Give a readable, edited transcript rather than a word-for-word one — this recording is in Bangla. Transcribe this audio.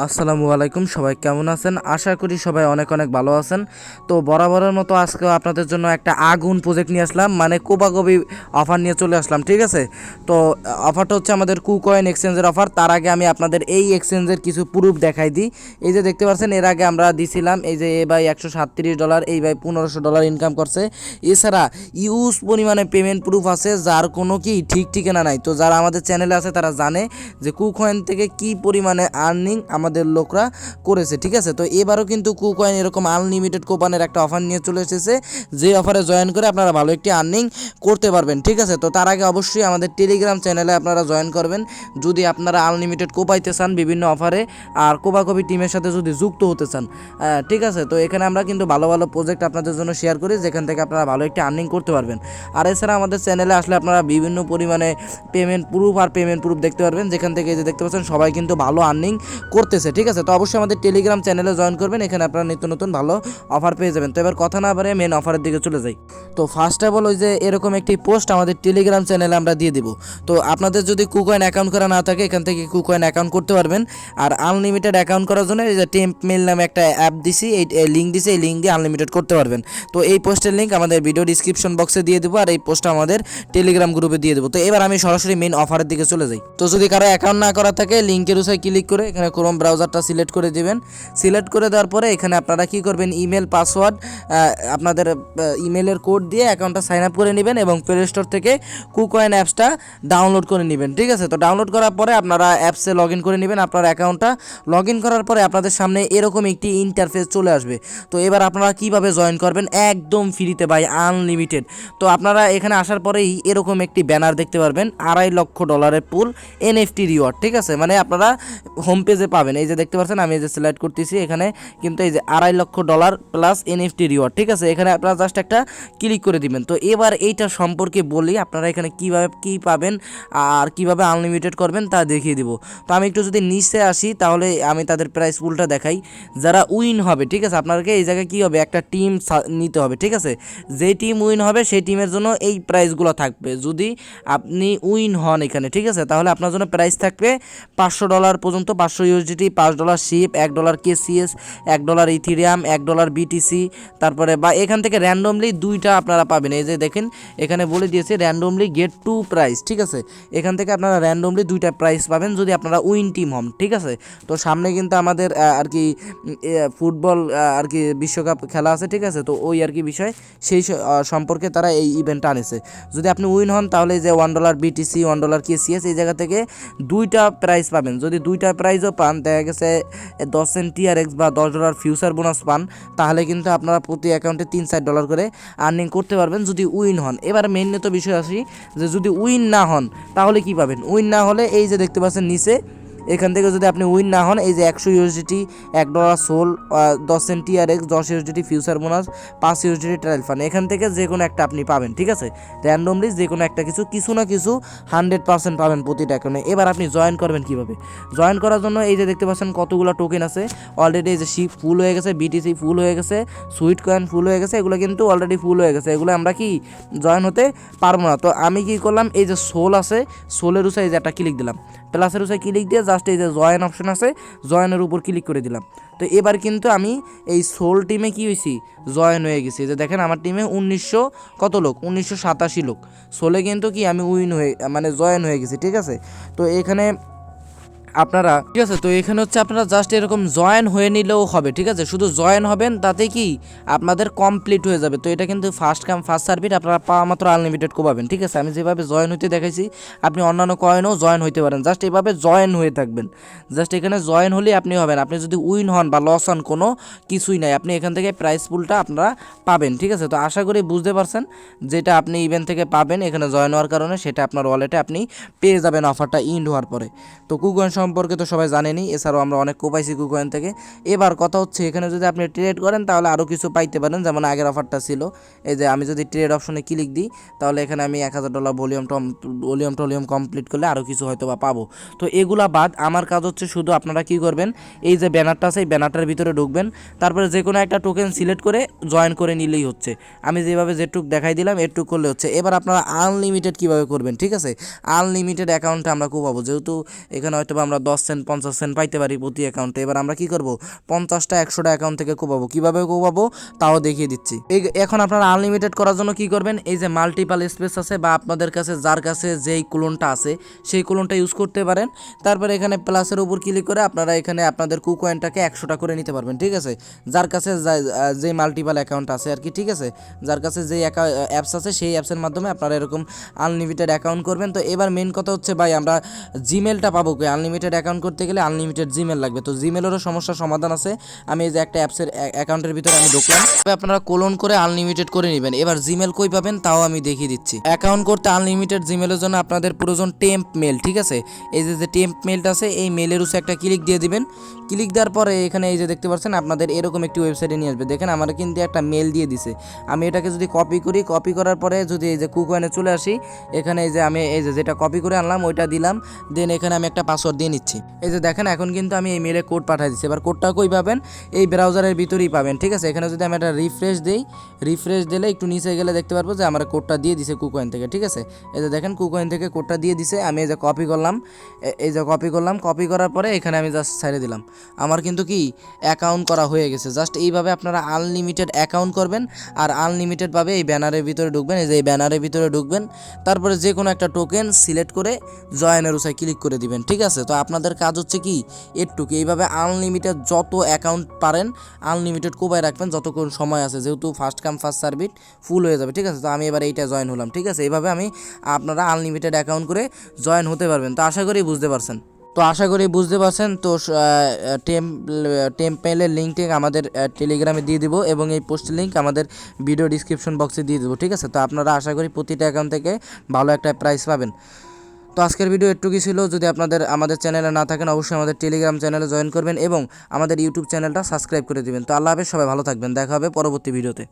আসসালামু আলাইকুম, সবাই কেমন আছেন? আশা করি সবাই অনেক অনেক ভালো আছেন। তো বরাবরের মতো আজকেও আপনাদের জন্য একটা আগুন প্রজেক্ট নিয়ে আসলাম, মানে কোপাকপি অফার নিয়ে চলে আসলাম। ঠিক আছে, তো অফারটা হচ্ছে আমাদের কুকয়েন এক্সচেঞ্জের অফার। তার আগে আমি আপনাদের এই এক্সচেঞ্জের কিছু প্রুফ দেখাই দিই। এই যে দেখতে পাচ্ছেন, এর আগে আমরা দিছিলাম এই যে এ ভাই $137, এই ভাই $1500 ইনকাম করছে। এছাড়া ইউজ পরিমাণে পেমেন্ট প্রুফ আছে, যার কোনো কি ঠিক ঠিকানা নাই। তো যারা আমাদের চ্যানেলে আছে তারা জানে যে কুকয়েন থেকে কি পরিমাণে আর্নিং আমাদের লোকরা করেছে। ঠিক আছে, তো এবারও কিন্তু কুকয়েন এরকম আনলিমিটেড কোপানের একটা অফার নিয়ে চলে এসেছে, যে অফারে জয়েন করে আপনারা ভালো একটি আর্নিং করতে পারবেন। ঠিক আছে, তো তার আগে অবশ্যই আমাদের টেলিগ্রাম চ্যানেলে আপনারা জয়েন করবেন যদি আপনারা আনলিমিটেড কোপাইতে চান বিভিন্ন অফারে, আর কোপাকপি টিমের সাথে যদি যুক্ত হতে চান। ঠিক আছে, তো এখানে আমরা কিন্তু ভালো ভালো প্রজেক্ট আপনাদের জন্য শেয়ার করি, যেখান থেকে আপনারা ভালো একটি আর্নিং করতে পারবেন। আর এছাড়া আমাদের চ্যানেলে আসলে আপনারা বিভিন্ন পরিমাণে পেমেন্ট প্রুফ দেখতে পারবেন, যেখান থেকে যে দেখতে পাচ্ছেন সবাই কিন্তু ভালো আর্নিং করতেছে। ঠিক আছে, তো অবশ্যই আমাদের টেলিগ্রাম চ্যানেলে জয়েন করবেন, এখানে আপনারা নিত্য নতুন ভালো অফার পেয়ে যাবেন। তো এবার কথা না বাড়িয়ে মেন অফারের দিকে চলে যাই। তো ফার্স্ট অফ অল, ওই যে এরকম একটি পোস্ট আমাদের টেলিগ্রাম চ্যানেলে আমরা দিয়ে দিব। তো আপনাদের যদি কুকয়েন অ্যাকাউন্ট করা না থাকে, এখান থেকে কুকয়েন অ্যাকাউন্ট করতে পারবেন। আর আনলিমিটেড অ্যাকাউন্ট করার জন্য এই যে টেম্প মেল নামে একটা অ্যাপ দিছি, এই লিঙ্ক দিছি, এই লিঙ্ক দিয়ে আনলিমিটেড করতে পারবেন। তো এই পোস্টের লিঙ্ক আমাদের ভিডিও ডিসক্রিপশন বক্সে দিয়ে দেবো, আর এই পোস্টটা আমাদের টেলিগ্রাম গ্রুপে দিয়ে দেবো। তো এবার আমি সরাসরি মেন অফারের দিকে চলে যাই। তো যদি কারো অ্যাকাউন্ট না করা থাকে, লিঙ্কের উপরে ক্লিক করে এখানে ক্রোম ব্রাউজারটা সিলেক্ট করে দিবেন। সিলেক্ট করে দেওয়ার পরে এখানে আপনারা কি করবেন, ইমেল পাসওয়ার্ড আপনাদের ইমেলের কোড দিয়ে অ্যাকাউন্টটা সাইন আপ করে নেবেন এবং প্লে স্টোর থেকে কুকয়েন অ্যাপসটা ডাউনলোড করে নেবেন। ঠিক আছে, তো ডাউনলোড করার পরে আপনারা অ্যাপসে লগ ইন করে নেবেন। আপনার অ্যাকাউন্টটা লগ ইন করার পরে আপনাদের সামনে এরকম একটি ইন্টারফেস চলে আসবে। তো এবার আপনারা কিভাবে জয়েন করবেন, একদম ফ্রিতে ভাই, আনলিমিটেড। তো আপনারা এখানে আসার পরেই এরকম একটি ব্যানার দেখতে পারবেন, $2.5 পুল এনএফটি রিওয়ার্ড। ঠিক আছে, মানে আপনারা হোম পেজে পাবেন, এই যে দেখতে পাচ্ছেন আমি এই যে সিলেক্ট করতেছি, এখানে কিন্তু এই যে $2.5 প্লাস এনএফটি রিওয়ার্ড। ঠিক আছে, এখানে আপনারা জাস্ট একটা ক্লিক করে দিবেন। তো এবার এইটা সম্পর্কে বলি, আপনারা এখানে কীভাবে কী পাবেন আর কিভাবে আনলিমিটেড করবেন তা দেখিয়ে দিব। তো আমি একটু যদি নিচে আসি, তাহলে আমি তাদের প্রাইস পুলটা দেখাই। যারা উইন হবে, ঠিক আছে, আপনাকে এই জায়গায় কী হবে, একটা টিম নিতে হবে। ঠিক আছে, যেই টিম উইন হবে সেই টিমের জন্য এই প্রাইসগুলো থাকবে। যদি আপনি উইন হন এখানে, ঠিক আছে, তাহলে আপনার জন্য প্রাইস থাকবে $500 পর্যন্ত, $500 $5 শিপ, $1 কেসিএস, $1 ইথিরিয়াম, $1 বিটিসি। তারপরে বা এখান থেকে র্যান্ডমলি দুইটা আপনারা পাবেন। এই যে দেখেন এখানে বলে দিয়েছে র্যান্ডমলি গেট 2 প্রাইস। ঠিক আছে, এখান থেকে আপনারা র্যান্ডমলি দুইটা প্রাইস পাবেন যদি আপনারা উইন টিম হন। ঠিক আছে, তো সামনে কিন্তু আমাদের আর কি ফুটবল আর কি বিশ্বকাপ খেলা আছে। ঠিক আছে, তো ওই আর কি বিষয়, সেই সম্পর্কে তারা এই ইভেন্টটা আনেছে। যদি আপনি উইন হন তাহলে যে $1 বিটিসি, $1 কেসিএস, এই জায়গা থেকে দুইটা প্রাইস পাবেন। যদি দুইটা প্রাইজও পান, দেখা গেছে 10 সেন্ট টিআরএক্স বা $10 ফিউচার বোনাস পান, তাহলে কিন্তু আপনারা প্রতি অ্যাকাউন্টে $3-4 করে আর্নিং করতে পারবেন যদি উইন হন। এবার মেইনলি তো বিষয় আসি যে যদি উইন না হন তাহলে কি পাবেন। উইন না হলে এই যে দেখতে পাচ্ছেন নিচে, এখান থেকে যদি আপনি উইন না হন, এই যে $100, $1 Sol, 10 cent TRX, $10 future bonus, $5 trial fund, এখান থেকে যে কোনো একটা আপনি পাবেন। ঠিক আছে, র্যান্ডমলি যে কোনো একটা কিছু না কিছু 100% পাবেন প্রতিটা অ্যাকাউন্টে। এবার আপনি জয়েন করবেন কিভাবে, জয়েন করার জন্য এই যে দেখতে পাচ্ছেন কতগুলো টোকেন আছে অলরেডি। এই যে শিপ ফুল হয়ে গেছে, বিটিসি ফুল হয়ে গেছে, সুইট কয়েন ফুল হয়ে গেছে, এগুলো কিন্তু অলরেডি ফুল হয়ে গেছে। এগুলো আমরা কি জয়েন হতে পারবো না। তো আমি কি করলাম, এই যে সোল আছে, সোলের উসায় এই যে একটা ক্লিক দিলাম, প্লাসের উসায় ক্লিক দিয়ে জাস্ট এই যে জয়েন অপশন আছে, জয়েনের উপর ক্লিক করে দিলাম। তো এবার কিন্তু আমি এই সোল টিমে কি হয়েছি, জয়েন হয়ে গেছি। যে দেখেন আমার টিমে 1900 কত লোক, 1987 লোক। সোলে কিন্তু কি আমি উইন হয়ে মানে জয়েন হয়ে গেছি। ঠিক আছে, তো এখানে আপনারা, ঠিক আছে, তো এখানে হচ্ছে আপনারা জাস্ট এরকম জয়েন হয়ে নিলেও হবে। ঠিক আছে, শুধু জয়েন হবেন, তাতে কি আপনাদের কমপ্লিট হয়ে যাবে। তো এটা কিন্তু ফার্স্ট কাম ফার্স্ট সার্ভিস, আপনারা পাওয়া মাত্র আনলিমিটেড কোপাবেন। ঠিক আছে, আমি যেভাবে জয়েন হইতে দেখাইছি, আপনি অন্যান্য কয়েনও জয়েন হইতে পারেন। জাস্ট এভাবে জয়েন হয়ে থাকবেন, জাস্ট এখানে জয়েন হলেই আপনি হবেন। আপনি যদি উইন হন বা লস হন, কোনো কিছুই নাই, আপনি এখান থেকে প্রাইস পুলটা আপনারা পাবেন। ঠিক আছে, তো আশা করি বুঝতে পারছেন যেটা আপনি ইভেন্ট থেকে পাবেন এখানে জয়েন হওয়ার কারণে, সেটা আপনার ওয়ালেটে আপনি পেয়ে যাবেন অফারটা ইন্ড হওয়ার পরে। তো কুকয়েন সম্পর্কে তো সবাই জানেনই, এছাড়াও আমরা অনেক কোপাইছি কুকয়েন থেকে। এবার কথা হচ্ছে এখানে যদি আপনি ট্রেড করেন তাহলে আরও কিছু পাইতে পারেন, যেমন আগের অফারটা ছিল। এই যে আমি যদি ট্রেড অপশনে ক্লিক দিই, তাহলে এখানে আমি $1000 ভলিউম কমপ্লিট করলে আরও কিছু হয়তো বা পাবো। তো এগুলা বাদ আমার কাজ হচ্ছে শুধু আপনারা কি করবেন, এই যে ব্যানারটা আছে এই ব্যানারটার ভিতরে ঢুকবেন, তারপরে যে কোনো একটা টোকেন সিলেক্ট করে জয়েন করে নিলেই হচ্ছে। আমি যেভাবে যেটুক দেখাই দিলাম এটুক করলে হচ্ছে। এবার আপনারা আনলিমিটেড কীভাবে করবেন, ঠিক আছে, আনলিমিটেড অ্যাকাউন্টে আমরা কোপাবো, যেহেতু এখানে হয়তো বা আমরা 10 সেন্ট 50 সেন্ট পাইতে পারি প্রতি অ্যাকাউন্টে। এবার আমরা কি করব, 50টা 100টা অ্যাকাউন্ট থেকে কোপাবো। কীভাবে কোপাবো তাও দেখিয়ে দিচ্ছি। এখন আপনারা আনলিমিটেড করার জন্য কি করবেন, এই যে মাল্টিপাল স্পেস আছে বা আপনাদের কাছে যার কাছে যেই ক্লোনটা আছে সেই ক্লোনটা ইউজ করতে পারেন। তারপরে এখানে প্লাসের উপর ক্লিক করে আপনারা এখানে আপনাদের কুকয়েনটাকে 100টা করে নিতে পারবেন, ঠিক আছে। যার কাছে যে মাল্টিপাল অ্যাকাউন্ট আছে আর কি, ঠিক আছে, যার কাছে যেই অ্যাপস আছে সেই অ্যাপসের মাধ্যমে আপনারা এরকম আনলিমিটেড অ্যাকাউন্ট করবেন। তো এবার মেন কথা হচ্ছে ভাই, আমরা জিমেলটা পাবো কি? আনলিমিটেড অ্যাকাউন্ট করতে গেলে আনলিমিটেড জিমেল লাগবে। তো জিমেলেরও সমস্যার সমাধান আছে। আমি এই যে একটা অ্যাপসের অ্যাকাউন্টের ভিতরে আমি ঢুকলাম, আপনারা কোলন করে আনলিমিটেড করে নেবেন। এবার জিমেল কই পাবেন তাও আমি দেখিয়ে দিচ্ছি। অ্যাকাউন্ট করতে আনলিমিটেড জিমেলের জন্য আপনাদের প্রয়োজন টেম্প মেল, ঠিক আছে। এই যে টেম্প মেলটা আছে এই মেলের উপরে একটা ক্লিক দিয়ে দিবেন। ক্লিক দেওয়ার পরে এখানে এই যে দেখতে পাচ্ছেন আপনাদের এরকম একটি ওয়েবসাইটে নিয়ে আসবে। দেখেন আমার কিন্তু একটা মেল দিয়ে দিছে। আমি এটাকে যদি কপি করি, কপি করার পরে যদি এই যে কুকয়েনে চলে আসি, এখানে এই যে আমি এই যে যেটা কপি করে আনলাম ওইটা দিলাম, দেন এখানে আমি একটা পাসওয়ার্ড দিয়ে নিচ্ছি। এই যে দেখেন এখন কিন্তু আমি এই মেলে কোড পাঠিয়ে দিচ্ছি। এবার কোডটা কই পাবেন, এই ব্রাউজারের ভিতরেই পাবেন, ঠিক আছে। এখানে যদি আমি একটা রিফ্রেশ দিই, রিফ্রেশ দিলে একটু নিচে গেলে দেখতে পারবো যে আমার কোডটা দিয়ে দিছে কুকয়েন থেকে, ঠিক আছে। এই যে দেখেন কুকয়েন থেকে কোডটা দিয়ে দিছে। আমি এই যে কপি করলাম, এই যে কপি করলাম, কপি করার পরে এখানে আমি জাস্ট ছেড়ে দিলাম। আমার কিন্তু কি অ্যাকাউন্ট করা হয়ে গেছে। জাস্ট এইভাবে আপনারা আনলিমিটেড অ্যাকাউন্ট করবেন আর আনলিমিটেডভাবে এই ব্যানারের ভিতরে ঢুকবেন। এই যে এই ব্যানারের ভিতরে ঢুকবেন, তারপরে যে কোনো একটা টোকেন সিলেক্ট করে জয়েনের উসায় ক্লিক করে দিবেন, ঠিক আছে। তো আপনাদের কাজ হচ্ছে কি এরটুকু, এইভাবে আনলিমিটেড যত অ্যাকাউন্ট পারেন আনলিমিটেড কোবায় রাখবেন যতক্ষণ সময় আছে, যেহেতু ফার্স্ট কাম ফার্স্ট সার্ভিস ফুল হয়ে যাবে, ঠিক আছে। তো আমি এবার এইটা জয়েন হলাম, ঠিক আছে। এইভাবে আপনারা আনলিমিটেড অ্যাকাউন্ট করে জয়েন হতে পারবেন। তো আশা করি বুঝতে পারছেন। তো টেম্পেলের লিঙ্কটি আমাদের টেলিগ্রামে দিয়ে দিব এবং এই পোস্টের লিঙ্ক আমাদের ভিডিও ডিসক্রিপশন বক্সে দিয়ে দেবো, ঠিক আছে। তো আপনারা আশা করি প্রতিটা অ্যাকাউন্ট থেকে ভালো একটা প্রাইস পাবেন। তো আজকের ভিডিও এটুকুই ছিল। যদি আমাদের চ্যানেলে না থাকেন অবশ্যই আমাদের টেলিগ্রাম চ্যানেলে জয়েন করবেন এবং আমাদের ইউটিউব চ্যানেলটা সাবস্ক্রাইব করে দিবেন। তো আল্লাহ হাফেজ, সবাই ভালো থাকবেন, দেখা হবে পরবর্তী ভিডিওতে।